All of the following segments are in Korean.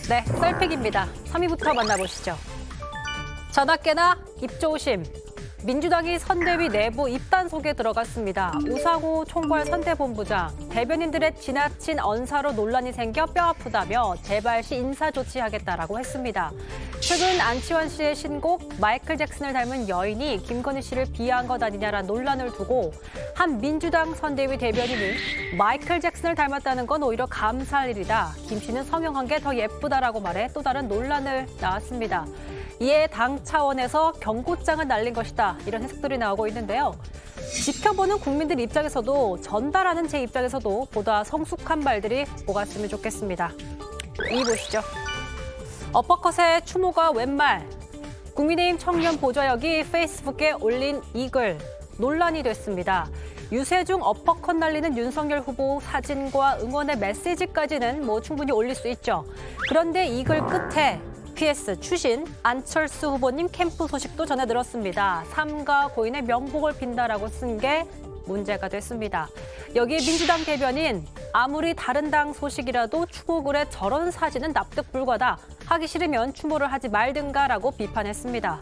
네, 썰픽입니다. 3위부터 만나보시죠. 전학계나 입조심. 민주당이 선대위 내부 입단속에 들어갔습니다. 우상호 총괄 선대본부장, 대변인들의 지나친 언사로 논란이 생겨 뼈 아프다며 재발시 인사 조치하겠다라고 했습니다. 최근 안치환 씨의 신곡 마이클 잭슨을 닮은 여인이 김건희 씨를 비하한 것 아니냐라는 논란을 두고 한 민주당 선대위 대변인은 마이클 잭슨을 닮았다는 건 오히려 감사할 일이다. 김 씨는 성형한 게 더 예쁘다라고 말해 또 다른 논란을 낳았습니다. 이에 당 차원에서 경고장을 날린 것이다. 이런 해석들이 나오고 있는데요. 지켜보는 국민들 입장에서도 전달하는 제 입장에서도 보다 성숙한 말들이 오갔으면 좋겠습니다. 이 보시죠. 어퍼컷의 추모가 웬 말. 국민의힘 청년 보좌역이 페이스북에 올린 이 글 논란이 됐습니다. 유세중 어퍼컷 날리는 윤석열 후보 사진과 응원의 메시지까지는 충분히 올릴 수 있죠. 그런데 이 글 끝에 PS 추신 안철수 후보님 캠프 소식도 전해 들었습니다. 삼가 고인의 명복을 빈다라고 쓴 게 문제가 됐습니다. 여기에 민주당 대변인 아무리 다른 당 소식이라도 추모글에 저런 사진은 납득 불가다. 하기 싫으면 추모를 하지 말든가라고 비판했습니다.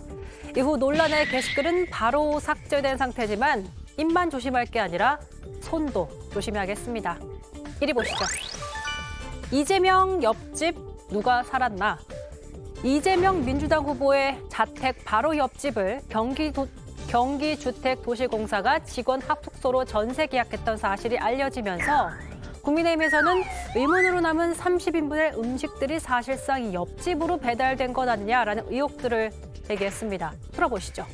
이후 논란의 게시글은 바로 삭제된 상태지만 입만 조심할 게 아니라 손도 조심해야겠습니다. 이리 보시죠. 이재명 옆집 누가 살았나? 이재명 민주당 후보의 자택 바로 옆집을 경기주택도시공사가 직원 합숙소로 전세 계약했던 사실이 알려지면서 국민의힘에서는 의문으로 남은 30인분의 음식들이 사실상 이 옆집으로 배달된 것 아니냐라는 의혹들을 제기했습니다. 풀어보시죠.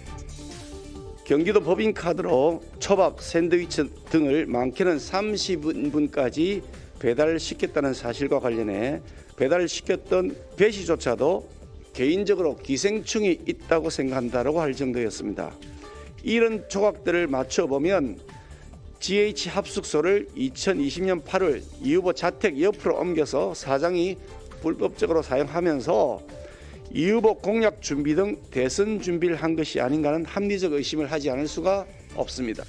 경기도 법인카드로 초밥, 샌드위치 등을 많게는 30인분까지 배달시켰다는 사실과 관련해 배달시켰던 배시조차도 개인적으로 기생충이 있다고 생각한다고 할 정도였습니다. 이런 조각들을 맞춰보면 GH 합숙소를 2020년 8월 이 후보 자택 옆으로 옮겨서 사장이 불법적으로 사용하면서 이 후보 공약 준비 등 대선 준비를 한 것이 아닌가는 합리적 의심을 하지 않을 수가 없습니다.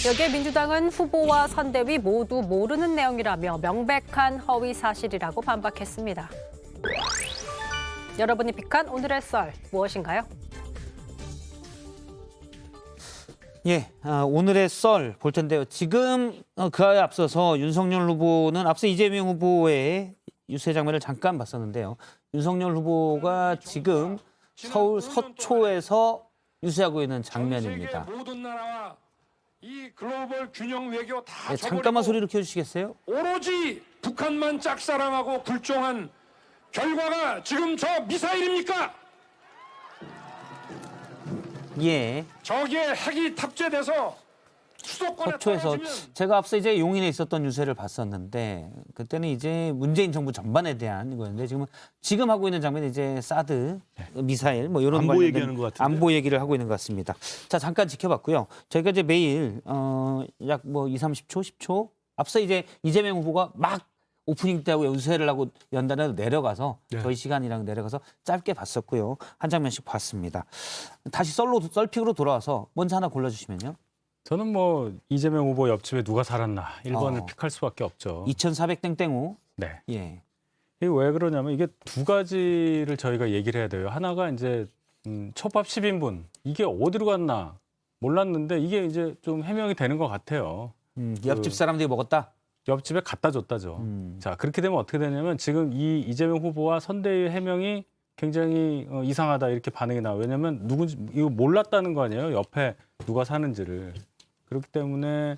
여기에 민주당은 후보와 선대위 모두 모르는 내용이라며 명백한 허위 사실이라고 반박했습니다. 여러분이 픽한 오늘의 썰 무엇인가요? 예, 오늘의 썰 볼 텐데요. 지금 그에 앞서서 윤석열 후보는 앞서 이재명 후보의 유세 장면을 잠깐 봤었는데요. 윤석열 후보가 지금 서울 서초에서 유세하고 있는 장면입니다. 모든 나라와 이 글로벌 균형 외교 다 네, 잠깐만 소리를 켜주시겠어요? 오로지 북한만 짝사랑하고 굴종한 결과가 지금 저 미사일입니까? 예. 저기에 핵이 탑재돼서 수도권에 서초에서 떨어지면 제가 앞서 이제 용인에 있었던 유세를 봤었는데 그때는 이제 문재인 정부 전반에 대한 이거였는데 지금 하고 있는 장면은 이제 사드 미사일 뭐 이런 안보 얘기하는 것 같은데. 안보 얘기를 하고 있는 것 같습니다. 자 잠깐 지켜봤고요. 저희가 이제 매일 약 2, 30초, 10초 앞서 이제 이재명 후보가 막 오프닝 때하고 유세를 하고 연단에로 내려가서 저희 시간이랑 내려가서 짧게 봤었고요. 한 장면씩 봤습니다. 다시 썰픽으로 돌아와서 먼저 하나 골라주시면요. 저는 이재명 후보 옆집에 누가 살았나 1번을 픽할 수밖에 없죠. 2400땡땡호. 네. 예. 이게 왜 그러냐면 이게 두 가지를 저희가 얘기를 해야 돼요. 하나가 이제 초밥 10인분 이게 어디로 갔나 몰랐는데 이게 이제 좀 해명이 되는 것 같아요. 옆집 사람들이 먹었다? 옆집에 갖다 줬다죠. 자, 그렇게 되면 어떻게 되냐면 지금 이 이재명 후보와 선대위 해명이 굉장히 이상하다 이렇게 반응이 나와요. 왜냐면 누군지 이거 몰랐다는 거 아니에요. 옆에 누가 사는지를. 그렇기 때문에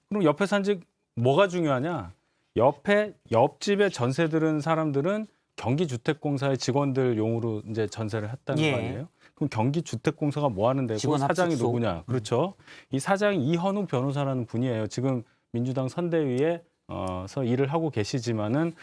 그럼 옆에 산지 뭐가 중요하냐? 옆집에 전세 들은 사람들은 경기주택공사의 직원들 용으로 이제 전세를 했다는 거 아니에요? 그럼 경기주택공사가 뭐 하는 데고 직원 사장이 합숙소. 누구냐? 그렇죠. 이 사장이 이현우 변호사라는 분이에요. 지금 민주당 선대위에 서 일을 하고 계시지만은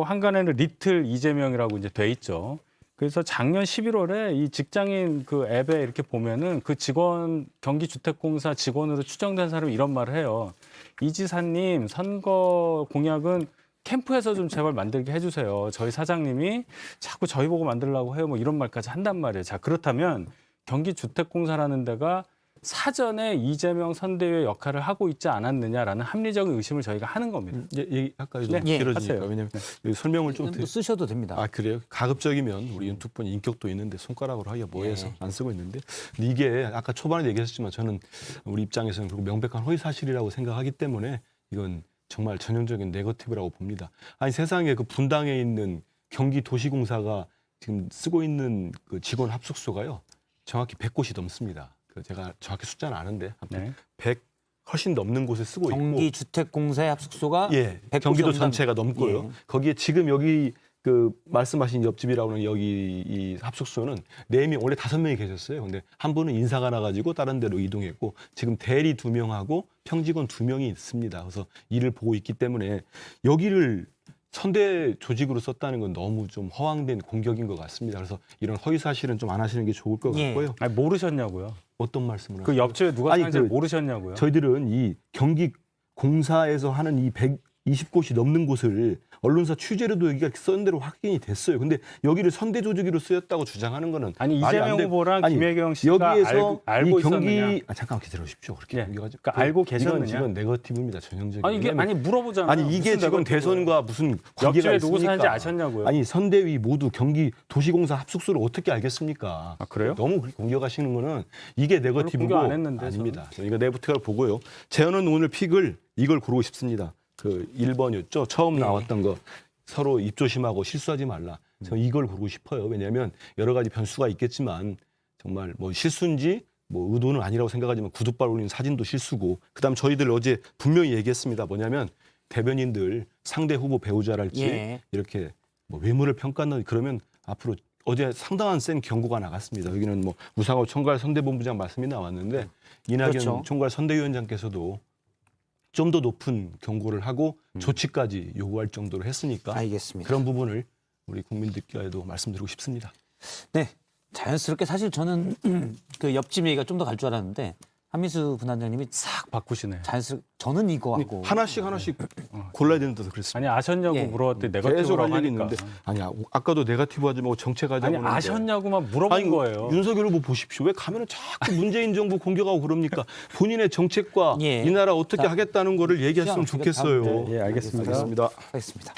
한간에는 리틀 이재명이라고 이제 돼 있죠. 그래서 작년 11월에 이 직장인 그 앱에 이렇게 보면은 그 직원 경기주택공사 직원으로 추정된 사람이 이런 말을 해요. 이 지사님 선거 공약은 캠프에서 좀 제발 만들게 해주세요. 저희 사장님이 자꾸 저희 보고 만들려고 해요. 이런 말까지 한단 말이에요. 자, 그렇다면 경기주택공사라는 데가 사전에 이재명 선대위의 역할을 하고 있지 않았느냐라는 합리적인 의심을 저희가 하는 겁니다. 얘기할까요? 좀 네, 길어지니까. 하세요. 왜냐하면 여기 설명을 좀 뭐 쓰셔도 됩니다. 아 그래요? 가급적이면 우리 윤투폰 인격도 있는데 손가락으로 하기가 뭐해서 예. 안 쓰고 있는데 근데 이게 아까 초반에 얘기했지만 저는 우리 입장에서는 그리고 명백한 허위 사실이라고 생각하기 때문에 이건 정말 전형적인 네거티브라고 봅니다. 아니 세상에 그 분당에 있는 경기도시공사가 지금 쓰고 있는 그 직원 합숙소가요 정확히 100곳이 넘습니다. 그 제가 정확히 숫자는 아는데 네. 100 훨씬 넘는 곳에 쓰고 있고 경기주택공사의 합숙소가 예, 100 경기도 곳이 넘는- 전체가 넘고요. 예. 거기에 지금 여기 그 말씀하신 옆집이라고 하는 여기 이 합숙소는 4명 원래 5명이 계셨어요. 근데 한 분은 인사가 나가지고 다른 데로 이동했고 지금 대리 2명하고 평직원 2명이 있습니다. 그래서 일을 보고 있기 때문에 여기를 선대 조직으로 썼다는 건 너무 좀 허황된 공격인 것 같습니다. 그래서 이런 허위 사실은 좀 안 하시는 게 좋을 것 예. 같고요. 아니, 모르셨냐고요? 어떤 말씀을 그 하세요? 옆집에 누가 아니, 사는지 그 모르셨냐고요? 저희들은 이 경기 공사에서 하는 이 120곳이 넘는 곳을 언론사 취재로도 여기가 썬 대로 확인이 됐어요. 근데 여기를 선대 조직으로 쓰였다고 주장하는 거는 아니 말이 안 이재명 돼. 후보랑 아니, 김혜경 씨가 여기에서 알고 이 경기 있었느냐? 잠깐 기다려 주십시오. 그렇게 예. 공격하지. 그러니까 알고 계셨느냐? 이건 네거티브입니다. 전형적인. 아니 이게 왜냐하면 아니 물어보잖아요. 아니 이게 무슨 지금 네거티브예요? 대선과 무슨 관계가 옆집에 있습니까? 누구 사는지 아셨냐고요? 아니 선대위 모두 경기 도시공사 합숙소를 어떻게 알겠습니까? 아, 그래요? 너무 그렇게 공격하시는 거는 이게 네거티브고 공격 안 했는데, 아닙니다. 이거 네거티브를 보고요. 저는 오늘 픽을 이걸 고르고 싶습니다. 그 1번이었죠. 처음 나왔던 거 서로 입조심하고 실수하지 말라. 저는 이걸 고르고 싶어요. 왜냐하면 여러 가지 변수가 있겠지만 정말 뭐 실수인지 뭐 의도는 아니라고 생각하지만 구두발 올린 사진도 실수고 그다음 저희들 어제 분명히 얘기했습니다. 뭐냐면 대변인들 상대 후보 배우자랄지 예. 이렇게 뭐 외모를 평가한다 그러면 앞으로 어제 상당한 센 경고가 나갔습니다. 여기는 뭐 우상호 총괄 선대본부장 말씀이 나왔는데 이낙연 그렇죠. 총괄 선대위원장께서도 좀 더 높은 경고를 하고 조치까지 요구할 정도로 했으니까 알겠습니다. 그런 부분을 우리 국민들께도 말씀드리고 싶습니다. 네, 자연스럽게 사실 저는 그 옆집 얘기가 좀 더 갈 줄 알았는데 한미수 부단장님이 싹 바꾸시네. 자연스럽게 저는 이거 하고 하나씩 골라야 된다서 그랬습니다. 아니 아셨냐고 예. 물어봤더니 계속 네거티브라고 할 얘기 하니까. 있는데 아니야 아까도 네거티브 하지 말고 정책하자고 아니 하는데. 아셨냐고만 물어본 아니, 거예요. 윤석열 후보 보십시오. 왜 가면은 자꾸 문재인 정부 공격하고 그럽니까? 본인의 정책과 예. 이 나라 어떻게 자, 하겠다는 거를 얘기했으면 시간 좋겠어요. 어떻게 예, 알겠습니다. 알겠습니다. 하겠습니다.